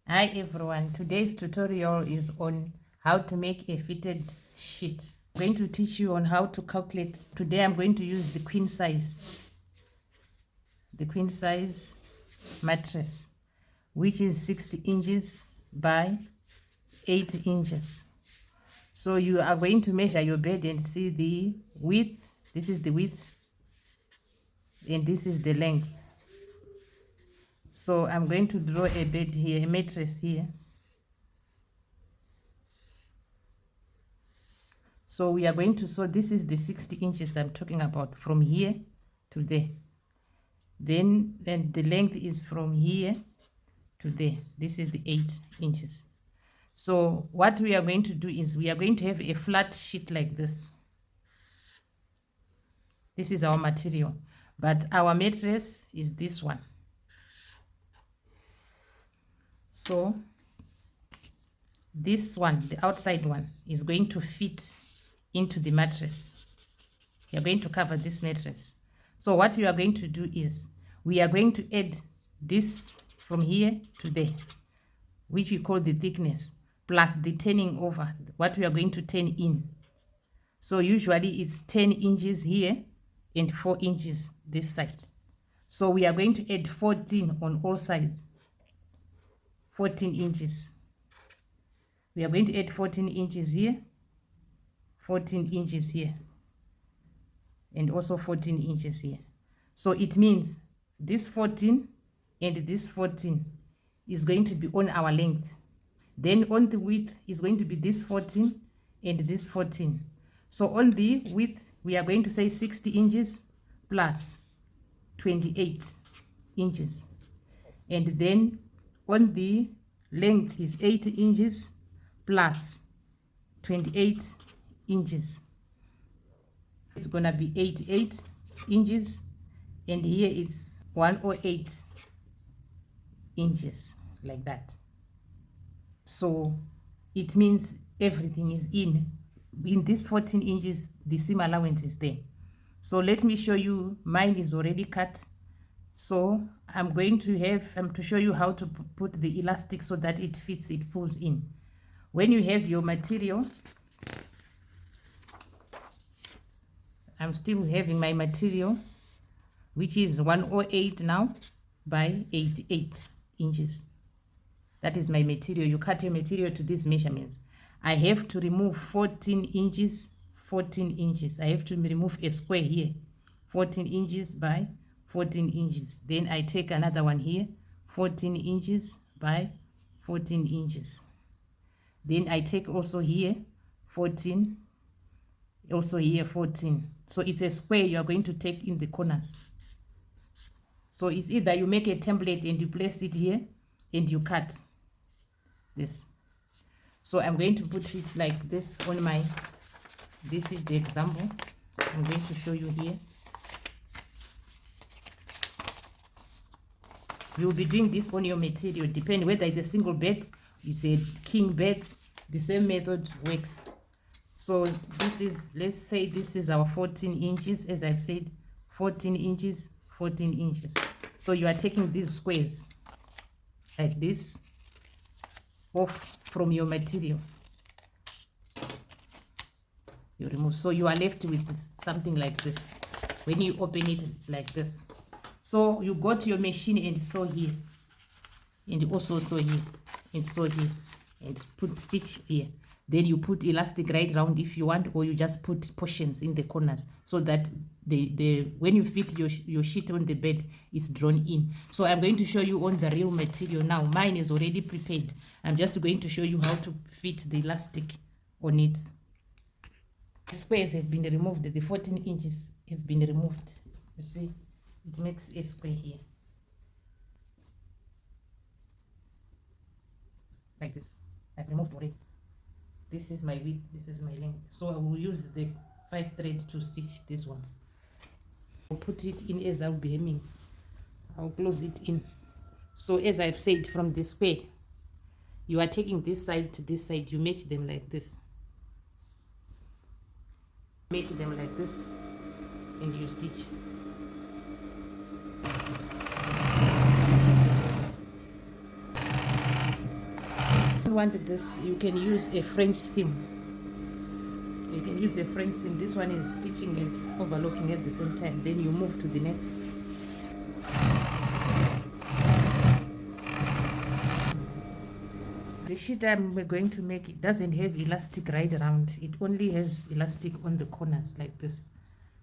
Hi everyone, today's tutorial is on how to make a fitted sheet. I'm going to teach you on how to calculate. Today I'm going to use the queen size mattress, which is 60 inches by 8 inches. So you are going to measure your bed and see the width. This is the width and this is the length. So I'm going to draw a bed here, a mattress here. So we are going to, so this is the 60 inches I'm talking about, from here to there. Then the length is from here to there. This is the 8 inches. So what we are going to do is we are going to have a flat sheet like this. This is our material, but our mattress is this one. So this one, the outside one, is going to fit into the mattress. We are going to cover this mattress. So what we are going to do is we are going to add this from here to there, which we call the thickness, plus the turning over, what we are going to turn in. So usually it's 10 inches here and 4 inches this side. So we are going to add 14 on all sides, 14 inches. We are going to add 14 inches here, 14 inches here, and also 14 inches here. So it means this 14 and this 14 is going to be on our length. Then on the width is going to be this 14 and this 14. So on the width, we are going to say 60 inches plus 28 inches. And then on the length is 80 inches plus 28 inches. It's gonna be 88 inches, and here is 108 inches, like that. So it means everything is in this 14 inches. The seam allowance is there. So let me show you. Mine is already cut, so I'm going to show you how to put the elastic so that it fits, it pulls in. When you have your material, I'm still having my material, which is 108 now by 88 inches. That is my material. You cut your material to these measurements. I have to remove 14 inches, 14 inches. I have to remove a square here, 14 inches by 14 inches. Then I take another one here, 14 inches by 14 inches. Then I take also here 14, also here 14. So it's a square you are going to take in the corners. So it's either you make a template and you place it here and you cut this. So I'm going to put it like this on my, this is the example I'm going to show you here. You'll be doing this on your material, depending whether it's a single bed, it's a king bed, the same method works. So this is, let's say this is our 14 inches, as I've said, 14 inches, 14 inches. So you are taking these squares like this off from your material. You remove, so you are left with something like this. When you open it, it's like this. So you go to your machine and sew here, and also sew here, and sew here, and put stitch here. Then you put elastic right round if you want, or you just put portions in the corners so that when you fit your sheet on the bed, it's drawn in. So I'm going to show you on the real material now. Mine is already prepared. I'm just going to show you how to fit the elastic on it. The squares have been removed. The 14 inches have been removed. You see, it makes a square here, like this. I've removed already. This is my width, this is my length. So I will use the 5 thread to stitch these ones. I'll put it in as I'll be hemming. I'll close it in. So as I've said, from the square, you are taking this side to this side. You match them like this. Match them like this, and you stitch. you want this, you can use a French seam. You can use a French seam. This one is stitching and overlocking at the same time. Then you move to the next. The sheet I'm going to make, it doesn't have elastic right around. It only has elastic on the corners like this.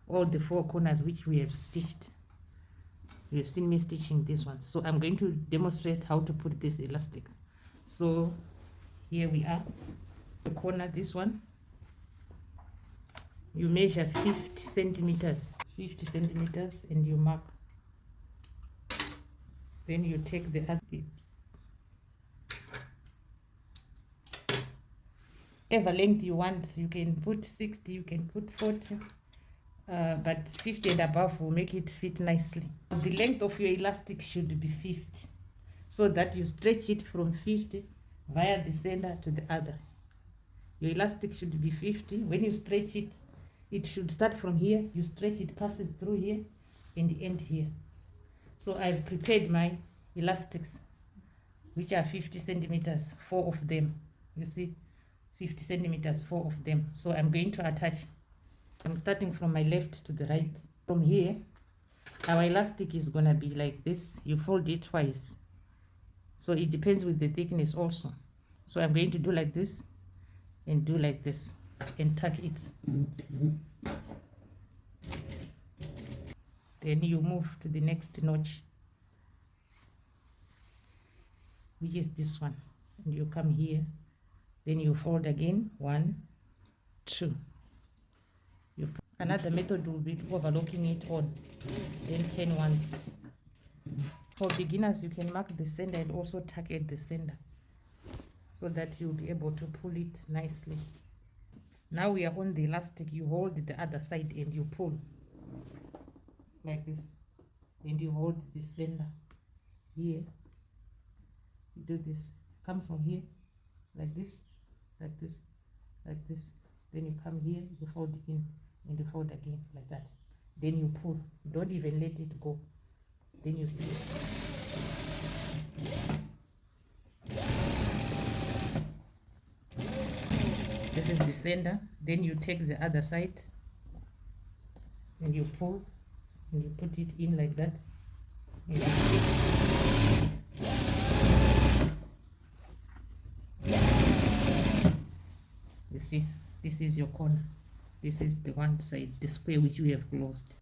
All the 4 corners which we have stitched. You have seen me stitching this one. So I'm going to demonstrate how to put this elastic. So here we are. The corner, this one. You measure 50 centimeters. 50 centimeters and you mark. Then you take the other bit. Whatever length you want, you can put 60, you can put 40, but 50 and above will make it fit nicely. The length of your elastic should be 50, so that you stretch it from 50 via the center to the other. Your elastic should be 50. When you stretch it, it should start from here, you stretch it, passes through here and end here. So I've prepared my elastics, which are 50 centimeters, 4 of them. You see, 50 centimeters, 4 of them. So I'm going to attach. I'm starting from my left to the right. From here, our elastic is going to be like this. You fold it twice. So it depends with the thickness also. So I'm going to do like this and do like this and tuck it. Then you move to the next notch, which is this one. And you come here. Then you fold again, 1, 2. Another method will be overlocking it on, then 10 once. For beginners, you can mark the center and also tuck at the center, so that you'll be able to pull it nicely. Now we are on the elastic. You hold the other side and you pull like this, and you hold the center here. You do this, come from here like this, like this, like this. Then you come here, you fold in and you fold again like that. Then you pull. Don't even let it go. Then you stitch. This is the center. Then you take the other side and you pull and you put it in like that. And you stitch. You see, this is your corner. This is the one side, the square which we have closed.